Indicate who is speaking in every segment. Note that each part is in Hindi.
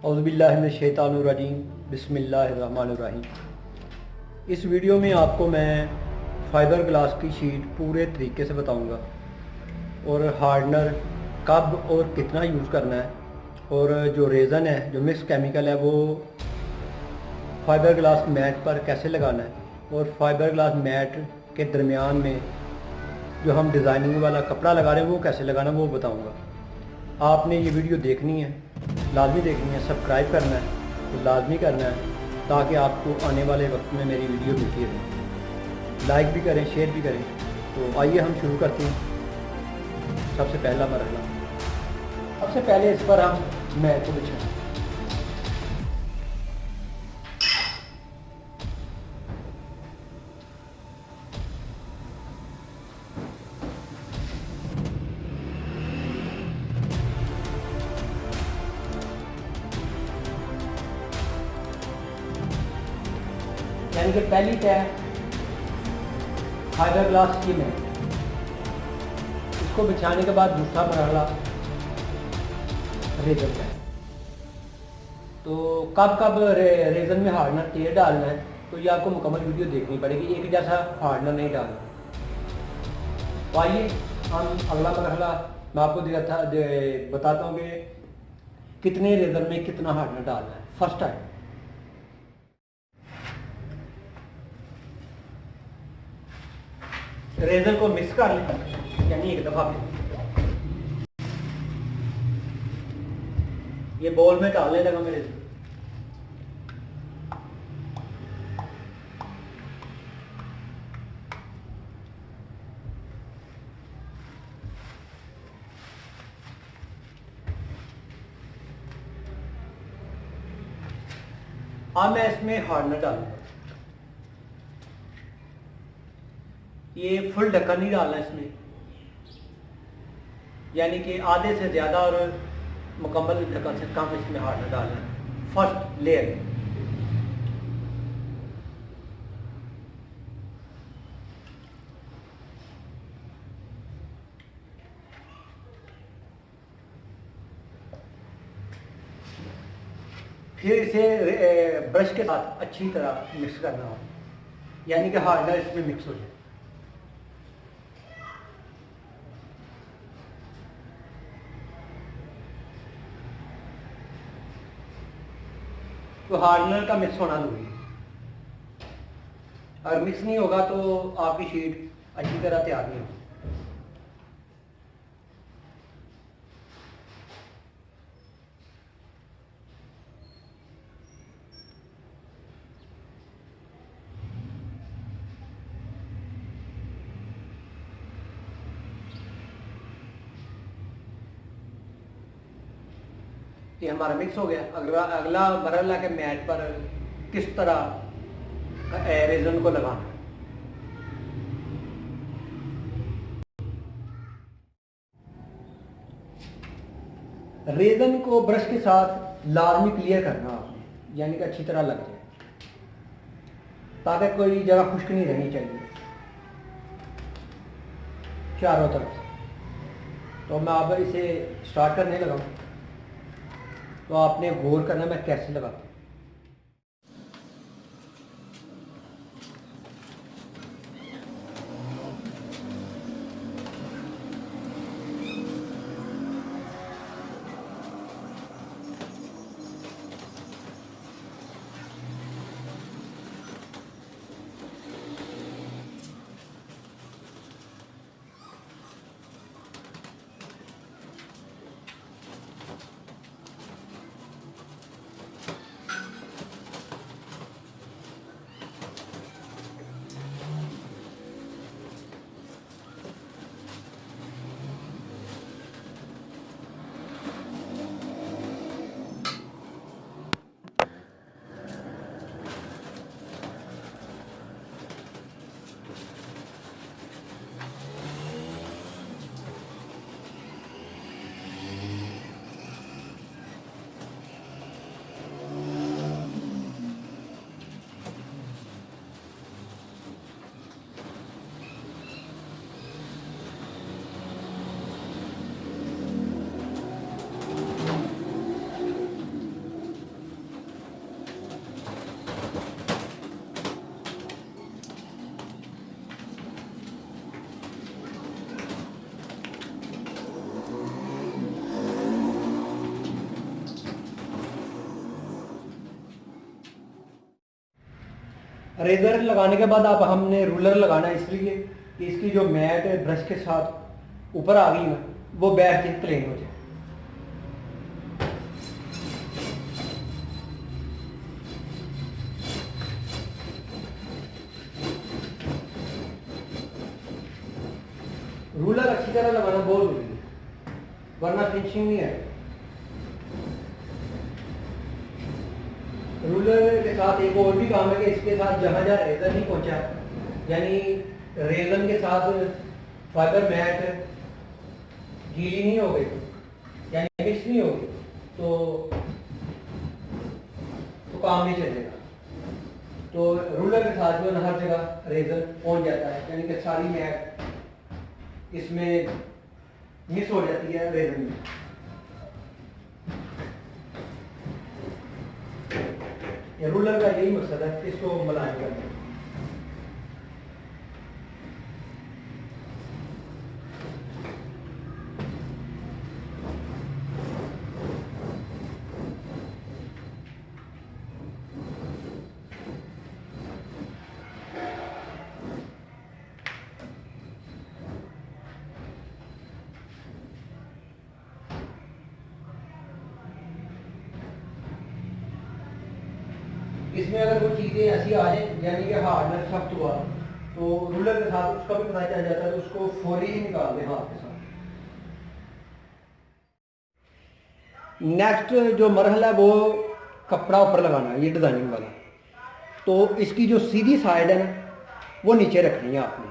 Speaker 1: औज़ुबिल्लाहिमिनश्शैतानिर्रजीम बिस्मिल्लाहिर्रहमानिर्रहीम। इस वीडियो में आपको मैं फ़ाइबर ग्लास की शीट पूरे तरीके से बताऊंगा और हार्डनर कब और कितना यूज़ करना है, और जो रेज़न है, जो मिक्स केमिकल है, वो फ़ाइबर ग्लास मैट पर कैसे लगाना है, और फ़ाइबर ग्लास मैट के दरमियान में जो हम डिज़ाइनिंग वाला कपड़ा लगा रहे हैं वो कैसे लगाना है वो बताऊंगा। आपने ये वीडियो देखनी है, लाजमी देखनी है, सब्सक्राइब करना है तो लाजमी करना है, ताकि आपको आने वाले वक्त में मेरी वीडियो मिलती रहे। लाइक भी करें, शेयर भी करें। तो आइए हम शुरू करते हैं। सबसे पहला मरहला, सबसे पहले इस पर हम मैट को बिछाएं। यानी कि पहली तय फाइबर ग्लास की मैट, इसको बिछाने के बाद दूसरा मरहला रेजन का है। तो कब कब रेजन में हार्डनर तेल डालना है, तो ये आपको मुकम्मल वीडियो देखनी पड़ेगी, एक जैसा हार्डनर नहीं डालना। तो आइए हम अगला मरहला मैं आपको बताता हूँ कि कितने रेजन में कितना हार्डनर डालना है। फर्स्ट टाइम रेजन को मिक्स कर लें, यानी एक दफ़ा ये बॉल में डालने लगा मेरे। अब मैं इसमें हार्डनर डालूंगा। ये फुल ढक्कन नहीं डालना इसमें, यानी कि आधे से ज़्यादा और मुकम्मल ढक्कन से कम इसमें हार्डनर डालना है। फर्स्ट लेयर फिर इसे ब्रश के साथ अच्छी तरह मिक्स करना हो, यानी कि हार्डनर इसमें मिक्स हो जाए। तो हार्डनर का मिक्स होना जरूरी है। अगर मिक्स नहीं होगा तो आपकी शीट अच्छी तरह तैयार नहीं होगी। ये हमारा मिक्स हो गया। अगला अगला मरहला के मैट पर किस तरह रेजन को लगाना है। रेजन को ब्रश के साथ लाजमी क्लियर करना आपने, यानी कि अच्छी तरह लग जाए, ताकि कोई जगह खुश्क नहीं रहनी चाहिए चारों तरफ से। तो मैं अब इसे स्टार्ट करने लगा हूँ, तो आपने गौर करना मैं कैसे लगाता हूँ। रेजर लगाने के बाद अब हमने रूलर लगाना है, इसलिए कि इसकी जो मैट है ब्रश के साथ ऊपर आ गई ना, वो बैठ के प्लेन हो जाए। रूलर अच्छी तरह लगाना बहुत जरूरी है, वरना फिनिशिंग नहीं है। रूलर के साथ एक और भी काम है कि इसके साथ जहाँ जहाँ रेजर नहीं पहुंचा, यानी रेजन के साथ फाइबर मैट गीली नहीं हो गई, यानी मिक्स नहीं होगी, तो काम नहीं चलेगा। तो रूलर के साथ जो हर जगह रेजर पहुंच जाता है, यानी कि सारी मैट इसमें मिस हो जाती है रेजर में। ये रूलर का यही मकसद है, इसको मुलायम करना। इसमें अगर कोई चीज़ें ऐसी आ जाए, यानी कि हार्डनेस सख्त हुआ, तो रूलर के साथ उसका भी पता चल जाता है, तो उसको फौरी ही निकाल दें हाथ के साथ। नेक्स्ट जो मरहला है वो कपड़ा ऊपर लगाना है, ये डिज़ाइनिंग वाला। तो इसकी जो सीधी साइड है ना, वो नीचे रखनी है आपने,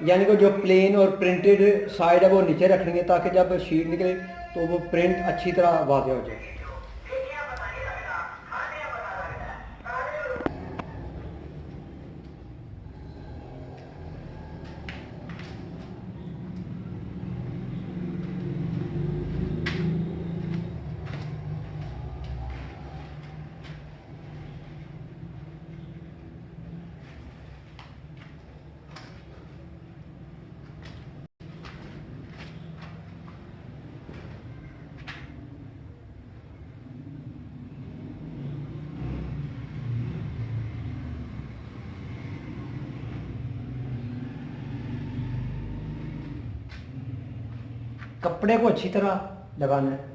Speaker 1: यानी कि जो प्लेन और प्रिंटेड साइड है वो नीचे रखनी है, ताकि जब शीट निकले तो वो प्रिंट अच्छी तरह वाज़ेह हो जाए। कपड़े को अच्छी तरह लगाना है।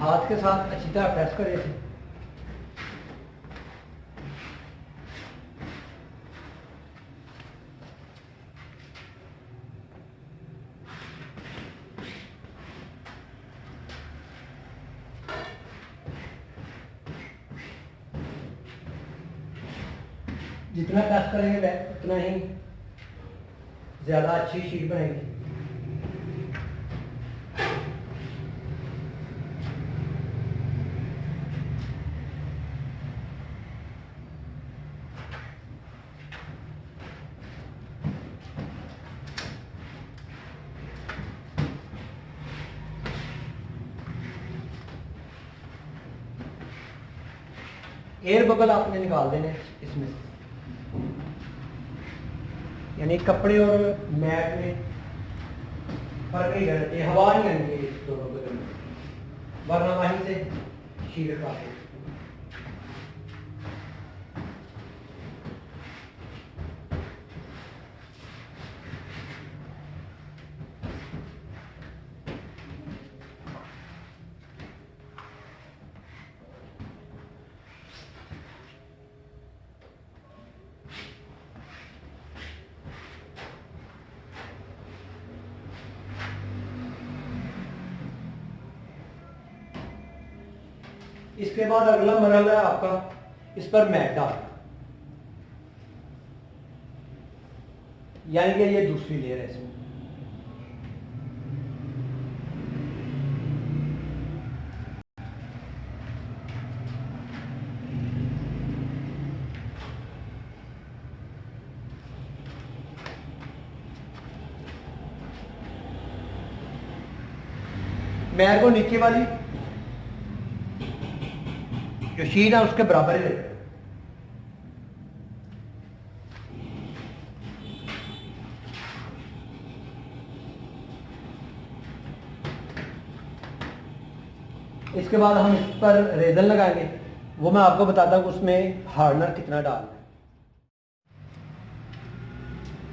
Speaker 1: हाथ के साथ अच्छी तरह प्रेस करें इसे। जितना प्रेस करेंगे उतना ही ज़्यादा अच्छी शीट बनेगी। एयर बबल आपने निकाल देने इसमें से, यानी कपड़े और मैट में फर्क नहीं करना चाहिए, हवा नहीं आनी चाहिए इस दोनों बदल में, वरना वहीं से शीट खाते। इसके बाद अगला मरहला है आपका इस पर मैट डालना, यानी कि ये दूसरी लेयर है इसमें। मैर को नीचे वाली जो शीट है उसके बराबर ही लेते हैं। इसके बाद हम इस पर रेजन लगाएंगे, वो मैं आपको बताता हूँ उसमें हार्डनर कितना डालना है।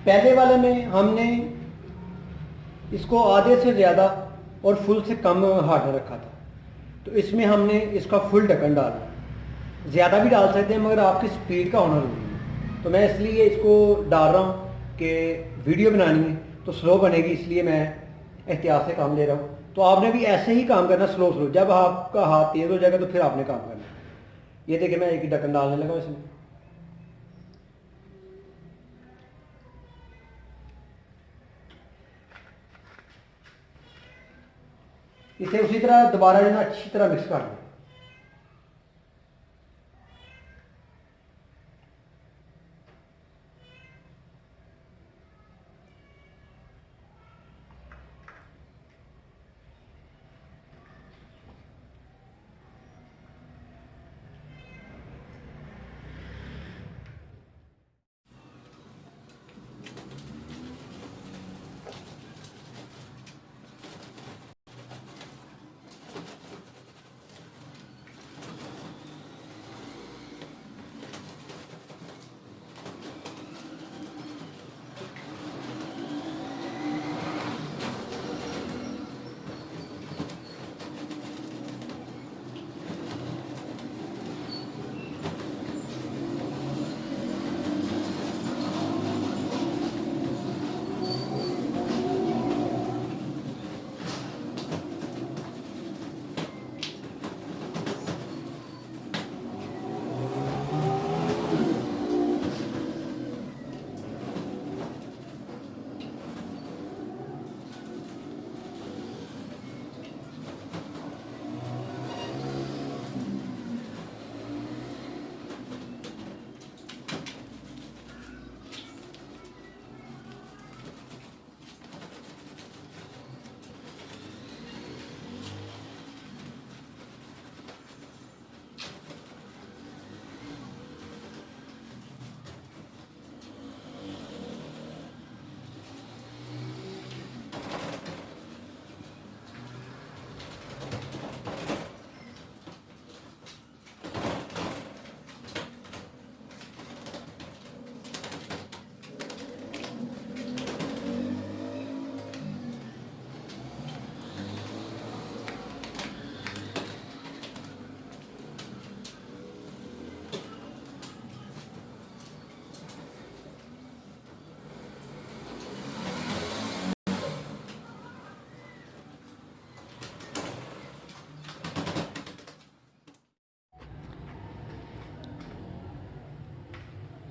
Speaker 1: पहले वाले में हमने इसको आधे से ज़्यादा और फुल से कम हार्डनर रखा था, तो इसमें हमने इसका फुल ढक्कन डालना है। ज़्यादा भी डाल सकते हैं मगर आपकी स्पीड का होना जरूरी है, तो मैं इसलिए इसको डाल रहा हूँ कि वीडियो बनानी है तो स्लो बनेगी, इसलिए मैं एहतियात से काम ले रहा हूँ। तो आपने भी ऐसे ही काम करना, स्लो स्लो। जब आपका हाथ तेज़ हो जाएगा तो फिर आपने काम करना। ये देखिए मैं एक ढक्कन डालने लगा इसमें। इसे उसी तरह दोबारा जो ना अच्छी तरह मिक्स कर लें।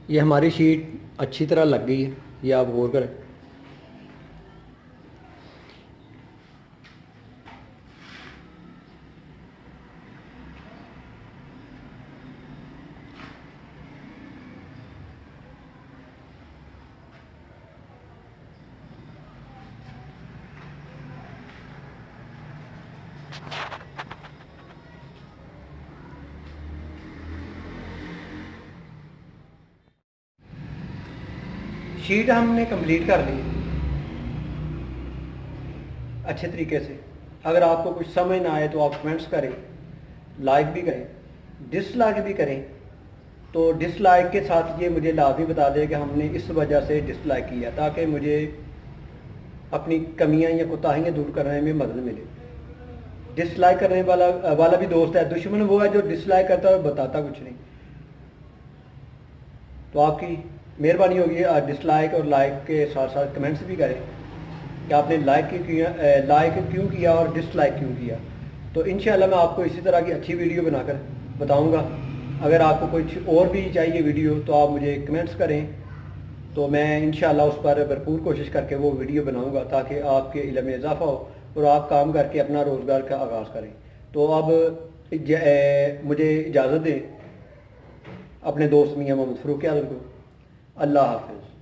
Speaker 1: ये हमारी शीट अच्छी तरह लग गई है, ये आप गौर करें। शीट हमने कंप्लीट कर ली अच्छे तरीके से। अगर आपको कुछ समझ ना आए तो आप कमेंट्स करें, लाइक भी करें, डिसलाइक भी करें। तो डिसलाइक के साथ ये मुझे लाजमी बता दें कि हमने इस वजह से डिसलाइक किया, ताकि मुझे अपनी कमियां या कोताहियां दूर करने में मदद मिले। डिसलाइक करने वाला भी दोस्त है, दुश्मन वो है जो डिसलाइक करता है और बताता कुछ नहीं। तो आपकी मेहरबानी होगी डिसलाइक और लाइक के साथ साथ कमेंट्स भी करें कि आपने लाइक क्यों किया और डिसलाइक क्यों किया। तो इंशाल्लाह मैं आपको इसी तरह की अच्छी वीडियो बनाकर बताऊंगा। अगर आपको कुछ और भी चाहिए वीडियो तो आप मुझे कमेंट्स करें, तो मैं इंशाल्लाह उस पर भरपूर कोशिश करके वो वीडियो बनाऊंगा, ताकि आपके इल्म में इजाफा हो और आप काम करके अपना रोज़गार का आगाज़ करें। तो अब मुझे इजाज़त दें अपने दोस्त मियां मोहम्मद फ़ारूक आज़म को। अल्लाह हाफ़िज़।